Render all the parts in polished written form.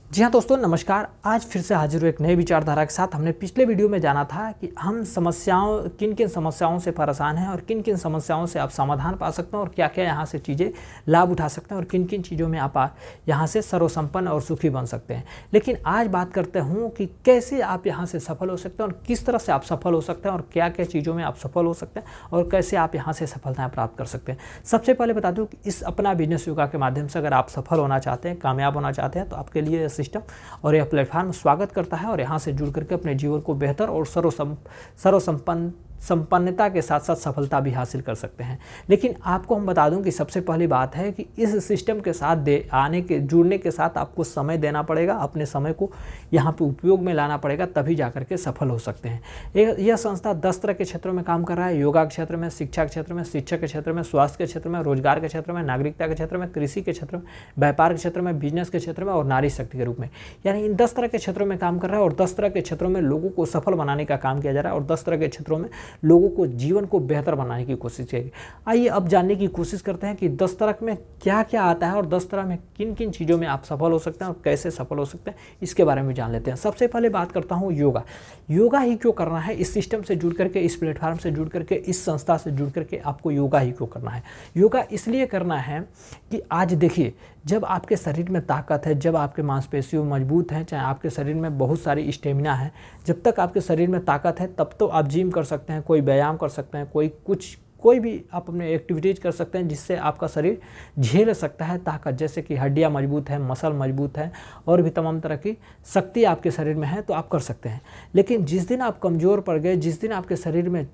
जी हाँ दोस्तों, नमस्कार। आज फिर से हाजिर हूँ एक नए विचारधारा के साथ। हमने पिछले वीडियो में जाना था कि हम किन किन समस्याओं से परेशान हैं और किन किन समस्याओं से आप समाधान पा सकते हैं और क्या क्या यहाँ से चीज़ें लाभ उठा सकते हैं और किन किन चीज़ों में आप यहाँ से सर्वसंपन्न और सुखी बन सकते हैं। लेकिन आज बात करते हूँ कि कैसे आप यहाँ से सफल हो सकते हैं और किस तरह से आप सफल हो सकते हैं और क्या क्या चीज़ों में आप सफल हो सकते हैं और कैसे आप यहाँ से सफलताएँ प्राप्त कर सकते हैं। सबसे पहले बता दूँ कि इस अपना बिजनेस योगा के माध्यम से अगर आप सफल होना चाहते हैं, कामयाब होना चाहते हैं, तो आपके लिए सिस्टम और यह प्लेटफॉर्म स्वागत करता है और यहाँ से जुड़ करके अपने जीवन को बेहतर और संपन्नता के साथ साथ सफलता भी हासिल कर सकते हैं। लेकिन आपको हम बता दूं कि सबसे पहली बात है कि इस सिस्टम के साथ जुड़ने के साथ आपको समय देना पड़ेगा, अपने समय को यहाँ पे उपयोग में लाना पड़ेगा, तभी जा करके सफल हो सकते हैं। यह संस्था 10 तरह के क्षेत्रों में काम कर रहा है। योगा के क्षेत्र में, शिक्षा के क्षेत्र में, शिक्षा के क्षेत्र में, स्वास्थ्य के क्षेत्र में, रोजगार के क्षेत्र में, नागरिकता के क्षेत्र में, कृषि के क्षेत्र में, व्यापार के क्षेत्र में, बिजनेस के क्षेत्र में और नारी शक्ति के रूप में, यानी इन 10 तरह के क्षेत्रों में काम कर रहा है। और 10 तरह के क्षेत्रों में लोगों को सफल बनाने का काम किया जा रहा है और 10 तरह के क्षेत्रों में लोगों को जीवन को बेहतर बनाने की कोशिश करेगी। आइए अब जानने की कोशिश करते हैं कि 10 तरह में क्या क्या आता है और 10 तरह में किन किन चीज़ों में आप सफल हो सकते हैं और कैसे सफल हो सकते हैं, इसके बारे में जान लेते हैं। सबसे पहले बात करता हूँ योगा। योगा ही क्यों करना है? इस सिस्टम से जुड़ करके, इस प्लेटफॉर्म से जुड़ करके, इस संस्था से जुड़ करके आपको योगा ही क्यों करना है? योगा इसलिए करना है कि आज देखिए, जब आपके शरीर में ताकत है, जब आपके मांसपेशियों मजबूत हैं, चाहे आपके शरीर में बहुत सारी स्टेमिना है, जब तक आपके शरीर में ताकत है तब तो आप जिम कर सकते हैं, कोई व्यायाम कर सकते हैं, कोई भी आप अपने एक्टिविटीज़ कर सकते हैं जिससे आपका शरीर झेल सकता है ताकत। जैसे कि हड्डियाँ मजबूत हैं, मसल मजबूत है और भी तमाम तरह की शक्ति आपके शरीर में है, तो आप कर सकते हैं। लेकिन जिस दिन आप कमज़ोर पड़ गए, जिस दिन आपके शरीर में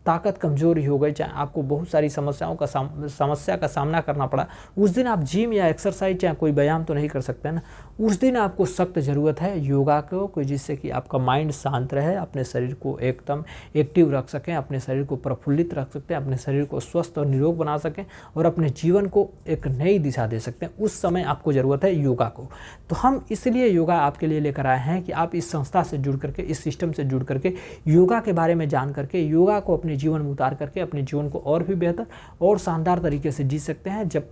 ताकत कमज़ोरी हो गई, चाहे आपको बहुत सारी समस्या का सामना करना पड़ा, उस दिन आप जिम या एक्सरसाइज चाहे कोई व्यायाम तो नहीं कर सकते हैं ना। उस दिन आपको सख्त ज़रूरत है योगा को, जिससे कि आपका माइंड शांत रहे, अपने शरीर को एकदम एक्टिव रख सकें, अपने शरीर को प्रफुल्लित रख सकते हैं, अपने शरीर को स्वस्थ और निरोग बना सकें और अपने जीवन को एक नई दिशा दे सकते हैं। उस समय आपको ज़रूरत है योगा को। तो हम इसलिए योगा आपके लिए लेकर आए हैं कि आप इस संस्था से जुड़ करके, इस सिस्टम से जुड़ करके योगा के बारे में जान करके, योगा को अपने जीवन में उतार करके अपने जीवन को और भी बेहतर और शानदार तरीके से जी सकते हैं। जब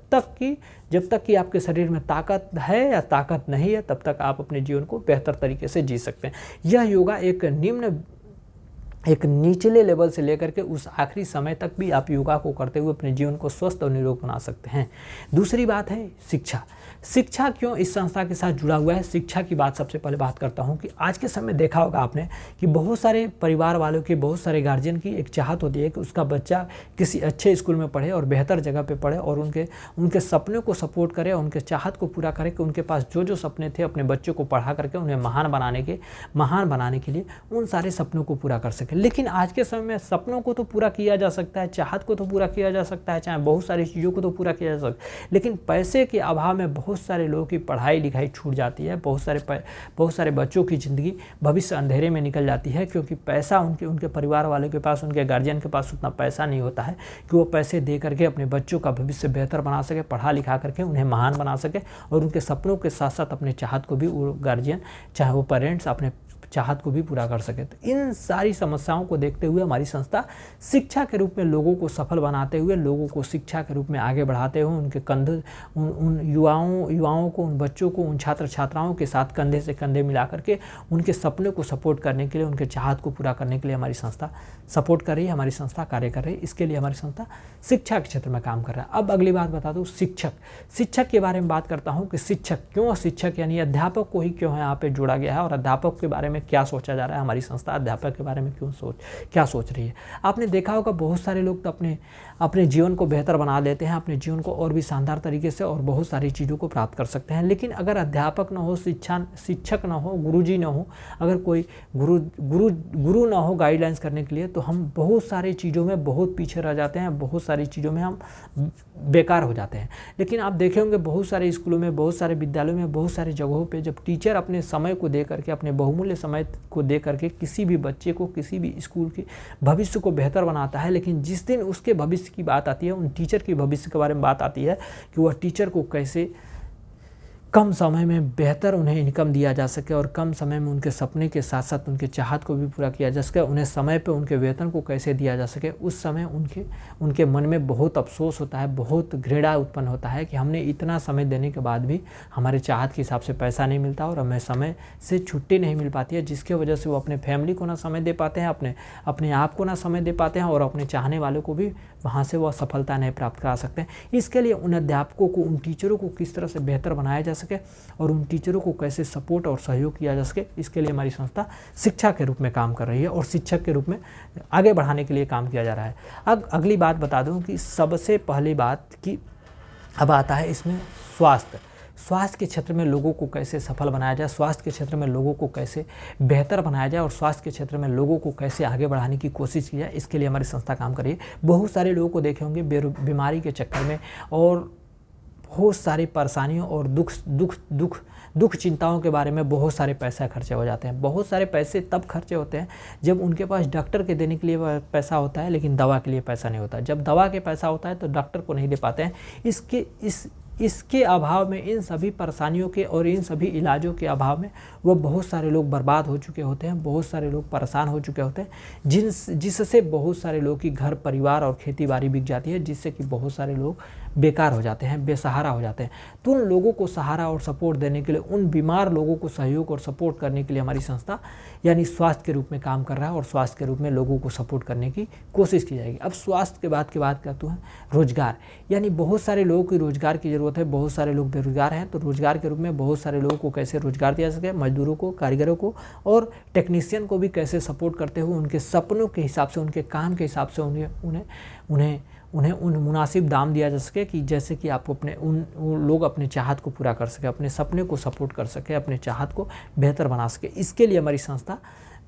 तक कि आपके शरीर में ताकत है या ताकत नहीं है, तब तक आप अपने जीवन को बेहतर तरीके से जी सकते हैं। यह योगा एक निचले लेवल से लेकर के उस आखिरी समय तक भी आप योगा को करते हुए अपने जीवन को स्वस्थ और निरोग बना सकते हैं। दूसरी बात है शिक्षा क्यों इस संस्था के साथ जुड़ा हुआ है? शिक्षा की बात सबसे पहले बात करता हूं कि आज के समय देखा होगा आपने कि बहुत सारे परिवार वालों के, बहुत सारे गार्जियन की एक चाहत होती है कि उसका बच्चा किसी अच्छे स्कूल में पढ़े और बेहतर जगह पे पढ़े और उनके सपने को सपोर्ट करे, उनके चाहत को पूरा करे कि उनके पास जो सपने थे अपने बच्चों को पढ़ा करके उन्हें महान बनाने के लिए उन सारे सपनों को पूरा कर सके। लेकिन आज के समय में सपनों को तो पूरा किया जा सकता है, चाहत को तो पूरा किया जा सकता है, चाहे बहुत सारी चीज़ों को तो पूरा किया जा सकता है, लेकिन पैसे के अभाव में बहुत सारे लोगों की पढ़ाई लिखाई छूट जाती है। बहुत सारे बच्चों की ज़िंदगी भविष्य अंधेरे में निकल जाती है, क्योंकि पैसा उनके परिवार वालों के पास, उनके गार्जियन के पास उतना पैसा नहीं होता है कि वो पैसे दे करके अपने बच्चों का भविष्य बेहतर बना सके, पढ़ा लिखा करके उन्हें महान बना सके और उनके सपनों के साथ साथ अपने चाहत को भी वो गार्जियन, चाहे वो पेरेंट्स, अपने चाहत को भी पूरा कर सके। तो इन सारी समस्याओं को देखते हुए हमारी संस्था शिक्षा के रूप में लोगों को सफल बनाते हुए, लोगों को शिक्षा के रूप में आगे बढ़ाते हुए, उनके कंधे उन युवाओं को, उन बच्चों को, उन छात्र छात्राओं के साथ कंधे से कंधे मिला करके उनके सपने को सपोर्ट करने के लिए, उनके चाहत को पूरा करने के लिए हमारी संस्था सपोर्ट कर रही है, हमारी संस्था कार्य कर रही है। इसके लिए हमारी संस्था शिक्षा के क्षेत्र में काम कर रहा है। अब अगली बात बता दूँ, शिक्षक के बारे में बात करता हूँ कि शिक्षक यानी अध्यापक को ही क्यों यहाँ पे जोड़ा गया है और अध्यापक के बारे में क्या सोचा जा रहा है। हमारी संस्था अध्यापक के बारे में क्या सोच रही है? आपने देखा होगा बहुत सारे लोग तो अपने जीवन को बेहतर बना लेते हैं, अपने जीवन को और भी शानदार तरीके से और बहुत सारी चीज़ों को प्राप्त कर सकते हैं। लेकिन अगर अध्यापक ना हो, शिक्षक ना हो, गुरुजी ना हो, अगर कोई गुरु ना हो गाइडलाइंस करने के लिए, तो हम बहुत सारी चीज़ों में बहुत पीछे रह जाते हैं, बहुत सारी चीज़ों में हम बेकार हो जाते हैं। लेकिन आप देखे होंगे बहुत सारे स्कूलों में, बहुत सारे विद्यालयों में, बहुत सारी जगहों पे जब टीचर अपने समय को दे करके, अपने बहुमूल्य समय को दे करके किसी भी बच्चे को, किसी भी स्कूल के भविष्य को बेहतर बनाता है, लेकिन जिस दिन उसके भविष्य की बात आती है, उन टीचर की भविष्य के बारे में बात आती है कि वह टीचर को कम समय में बेहतर उन्हें इनकम दिया जा सके और कम समय में उनके सपने के साथ साथ उनके चाहत को भी पूरा किया जा सके, उन्हें समय पे उनके वेतन को कैसे दिया जा सके, उस समय उनके मन में बहुत अफसोस होता है, बहुत घृणा उत्पन्न होता है कि हमने इतना समय देने के बाद भी हमारे चाहत के हिसाब से पैसा नहीं मिलता और हमें समय से छुट्टी नहीं मिल पाती है, जिसकी वजह से वो अपने फैमिली को ना समय दे पाते हैं, अपने आप को ना समय दे पाते हैं और अपने चाहने वालों को भी वहाँ से वह सफलता नहीं प्राप्त करा सकते हैं। इसके लिए उन अध्यापकों को, उन टीचरों को किस तरह से बेहतर बनाया जा सके और उन टीचरों को कैसे सपोर्ट और सहयोग किया जा सके, इसके लिए हमारी संस्था शिक्षा के रूप में काम कर रही है और शिक्षक के रूप में आगे बढ़ाने के लिए काम किया जा रहा है। अब अगली बात बता दूं कि सबसे पहली बात कि अब आता है इसमें स्वास्थ्य के क्षेत्र में लोगों को कैसे सफल बनाया जाए, स्वास्थ्य के क्षेत्र में लोगों को कैसे बेहतर बनाया जाए और स्वास्थ्य के क्षेत्र में लोगों को कैसे आगे बढ़ाने की कोशिश की जाए, इसके लिए हमारी संस्था काम कर रही है। बहुत सारे लोगों को देखे होंगे बीमारी के चक्कर में और बहुत सारी परेशानियों और दुख चिंताओं के बारे में बहुत सारे पैसा खर्चे हो जाते हैं। बहुत सारे पैसे तब खर्चे होते हैं जब उनके पास डॉक्टर के देने के लिए पैसा होता है, लेकिन दवा के लिए पैसा नहीं होता। जब दवा के पैसा होता है तो डॉक्टर को नहीं दे पाते हैं। इसके अभाव में, इन सभी परेशानियों के और इन सभी इलाजों के अभाव में वो बहुत सारे लोग बर्बाद हो चुके होते हैं, बहुत सारे लोग परेशान हो चुके होते हैं, जिससे बहुत सारे लोग की घर परिवार और खेती बाड़ी बिक जाती है, जिससे कि बहुत सारे लोग बेकार हो जाते हैं, बेसहारा हो जाते हैं। तो उन लोगों को सहारा और सपोर्ट देने के लिए, उन बीमार लोगों को सहयोग और सपोर्ट करने के लिए हमारी संस्था यानी स्वास्थ्य के रूप में काम कर रहा है और स्वास्थ्य के रूप में लोगों को सपोर्ट करने की कोशिश की जाएगी। अब स्वास्थ्य के बाद करते हैं रोजगार, यानी बहुत सारे लोगों की रोजगार की ज़रूरत है, बहुत सारे लोग बेरोजगार हैं, तो रोजगार के रूप में बहुत सारे लोगों को कैसे रोजगार दिया जा सके, मजदूरों को, कारीगरों को और टेक्नीशियन को भी कैसे सपोर्ट करते हुए उनके सपनों के हिसाब से, उनके काम के हिसाब से उन्हें उन मुनासिब दाम दिया जा सके कि जैसे कि आप उन लोग अपने चाहत को पूरा कर सके, अपने सपने को सपोर्ट कर सके, अपने चाहत को बेहतर बना सके। इसके लिए हमारी संस्था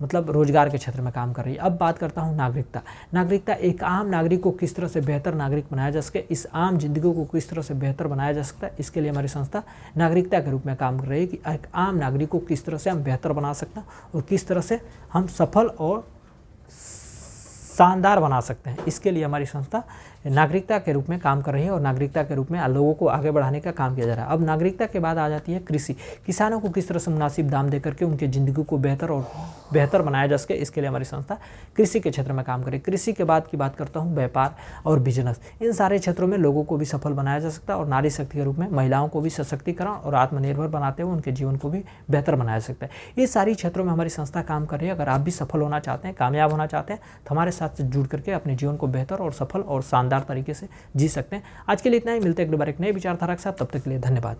मतलब रोजगार के क्षेत्र में काम कर रही है। अब बात करता हूँ नागरिकता। एक आम नागरिक को किस तरह से बेहतर नागरिक बनाया जा सके, इस आम जिंदगी को किस तरह से बेहतर बनाया जा सकता है, इसके लिए हमारी संस्था नागरिकता के रूप में काम कर रही है कि एक आम नागरिक को किस तरह से हम बेहतर बना सकते हैं और किस तरह से हम सफल और शानदार बना सकते हैं। इसके लिए हमारी संस्था नागरिकता के रूप में काम कर रही है और नागरिकता के रूप में लोगों को आगे बढ़ाने का काम किया जा रहा है। अब नागरिकता के बाद आ जाती है कृषि। किसानों को किस तरह से मुनासिब दाम दे करके उनकी ज़िंदगी को बेहतर बनाया जा सके, इसके लिए हमारी संस्था कृषि के क्षेत्र में काम करे। कृषि के बाद की बात करता हूँ व्यापार और बिजनेस। इन सारे क्षेत्रों में लोगों को भी सफल बनाया जा सकता है और नारी शक्ति के रूप में महिलाओं को भी सशक्तिकरण और आत्मनिर्भर बनाते हुए उनके जीवन को भी बेहतर बनाया जा सकता है। ये सारी क्षेत्रों में हमारी संस्था काम कर रही है। अगर आप भी सफल होना चाहते हैं, कामयाब होना चाहते हैं, तो हमारे साथ जुड़ करके अपने जीवन को बेहतर और सफल और शानदार तरीके से जी सकते हैं। आज के लिए इतना ही, मिलते हैं एक बार एक नए विचारधारा के साथ। तब तक के लिए धन्यवाद।